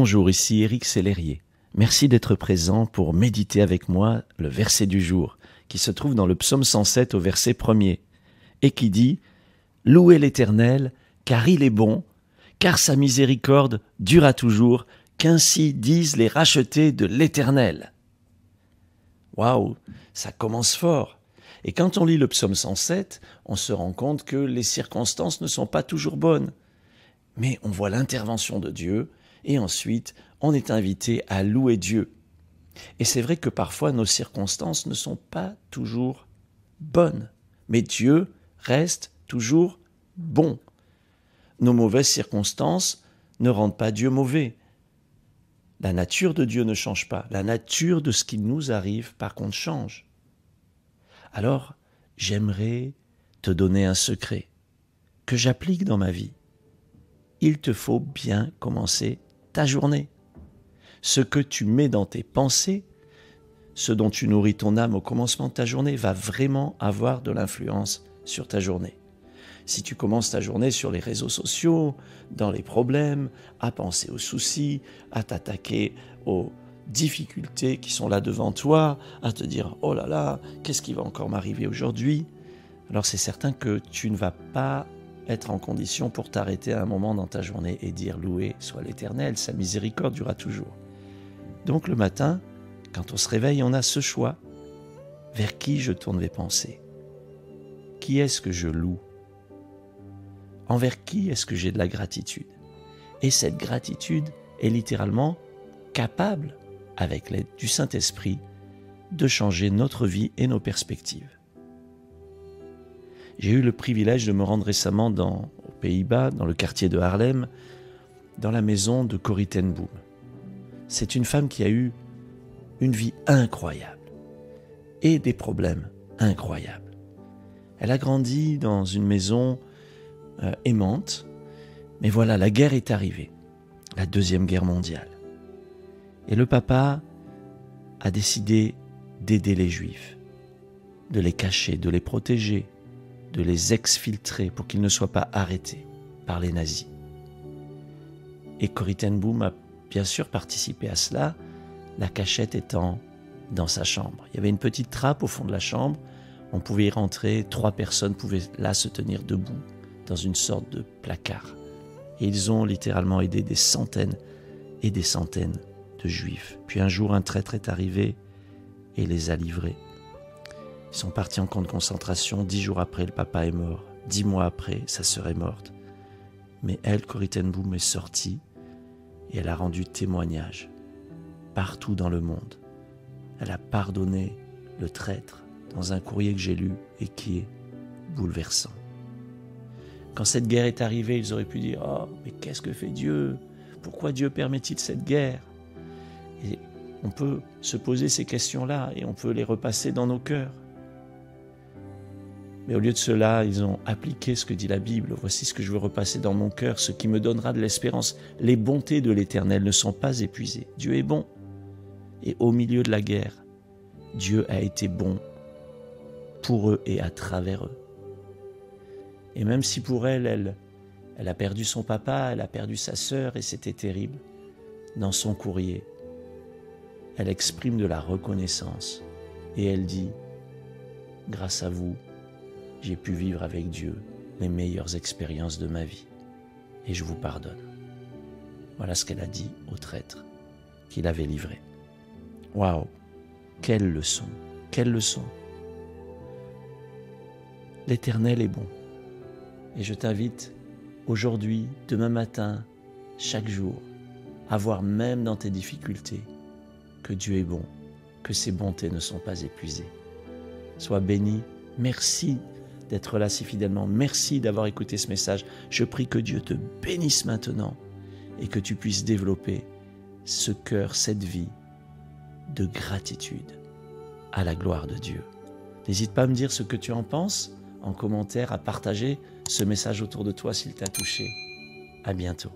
Bonjour, ici Éric Sellerier. Merci d'être présent pour méditer avec moi le verset du jour, qui se trouve dans le psaume 107 au verset 1er, et qui dit « Louez l'Éternel, car il est bon, car sa miséricorde dure à toujours, qu'ainsi disent les rachetés de l'Éternel. » Waouh, ça commence fort. Et quand on lit le psaume 107, on se rend compte que les circonstances ne sont pas toujours bonnes. Mais on voit l'intervention de Dieu, et ensuite, on est invité à louer Dieu. Et c'est vrai que parfois, nos circonstances ne sont pas toujours bonnes, mais Dieu reste toujours bon. Nos mauvaises circonstances ne rendent pas Dieu mauvais. La nature de Dieu ne change pas. La nature de ce qui nous arrive, par contre, change. Alors, j'aimerais te donner un secret que j'applique dans ma vie. Il te faut bien commencer ta journée. Ce que tu mets dans tes pensées, ce dont tu nourris ton âme au commencement de ta journée, va vraiment avoir de l'influence sur ta journée. Si tu commences ta journée sur les réseaux sociaux, dans les problèmes, à penser aux soucis, à t'attaquer aux difficultés qui sont là devant toi, à te dire « Oh là là, qu'est-ce qui va encore m'arriver aujourd'hui ?» Alors c'est certain que tu ne vas pas être en condition pour t'arrêter à un moment dans ta journée et dire « Loué soit l'Éternel, sa miséricorde durera toujours ». Donc le matin, quand on se réveille, on a ce choix. Vers qui je tourne mes pensées? Qui est-ce que je loue? Envers qui est-ce que j'ai de la gratitude? Et cette gratitude est littéralement capable, avec l'aide du Saint-Esprit, de changer notre vie et nos perspectives. J'ai eu le privilège de me rendre récemment aux Pays-Bas, dans le quartier de Haarlem, dans la maison de Corrie ten Boom. C'est une femme qui a eu une vie incroyable et des problèmes incroyables. Elle a grandi dans une maison aimante, mais voilà, la guerre est arrivée, la Deuxième Guerre mondiale. Et le papa a décidé d'aider les Juifs, de les cacher, de les protéger, de les exfiltrer pour qu'ils ne soient pas arrêtés par les nazis. Et Corrie ten Boom a bien sûr participé à cela, la cachette étant dans sa chambre. Il y avait une petite trappe au fond de la chambre, on pouvait y rentrer, 3 personnes pouvaient là se tenir debout dans une sorte de placard. Et ils ont littéralement aidé des centaines et des centaines de Juifs. Puis un jour, un traître est arrivé et les a livrés. Ils sont partis en camp de concentration. 10 jours après, le papa est mort. 10 mois après, sa sœur est morte. Mais elle, Corrie ten Boom, est sortie et elle a rendu témoignage partout dans le monde. Elle a pardonné le traître dans un courrier que j'ai lu et qui est bouleversant. Quand cette guerre est arrivée, ils auraient pu dire « Oh, mais qu'est-ce que fait Dieu? Pourquoi Dieu permet-il cette guerre ?» Et on peut se poser ces questions-là et on peut les repasser dans nos cœurs. Mais au lieu de cela, ils ont appliqué ce que dit la Bible. Voici ce que je veux repasser dans mon cœur, ce qui me donnera de l'espérance. Les bontés de l'Éternel ne sont pas épuisées. Dieu est bon. Et au milieu de la guerre, Dieu a été bon pour eux et à travers eux. Et même si pour elle a perdu son papa, elle a perdu sa sœur et c'était terrible, dans son courrier, elle exprime de la reconnaissance et elle dit « Grâce à vous, j'ai pu vivre avec Dieu les meilleures expériences de ma vie et je vous pardonne. » Voilà ce qu'elle a dit au traître qu'il avait livré. Waouh! Quelle leçon! Quelle leçon! L'Éternel est bon. Et je t'invite aujourd'hui, demain matin, chaque jour, à voir même dans tes difficultés que Dieu est bon, que ses bontés ne sont pas épuisées. Sois béni. Merci d'être là si fidèlement. Merci d'avoir écouté ce message. Je prie que Dieu te bénisse maintenant et que tu puisses développer ce cœur, cette vie de gratitude à la gloire de Dieu. N'hésite pas à me dire ce que tu en penses en commentaire, à partager ce message autour de toi s'il t'a touché. À bientôt.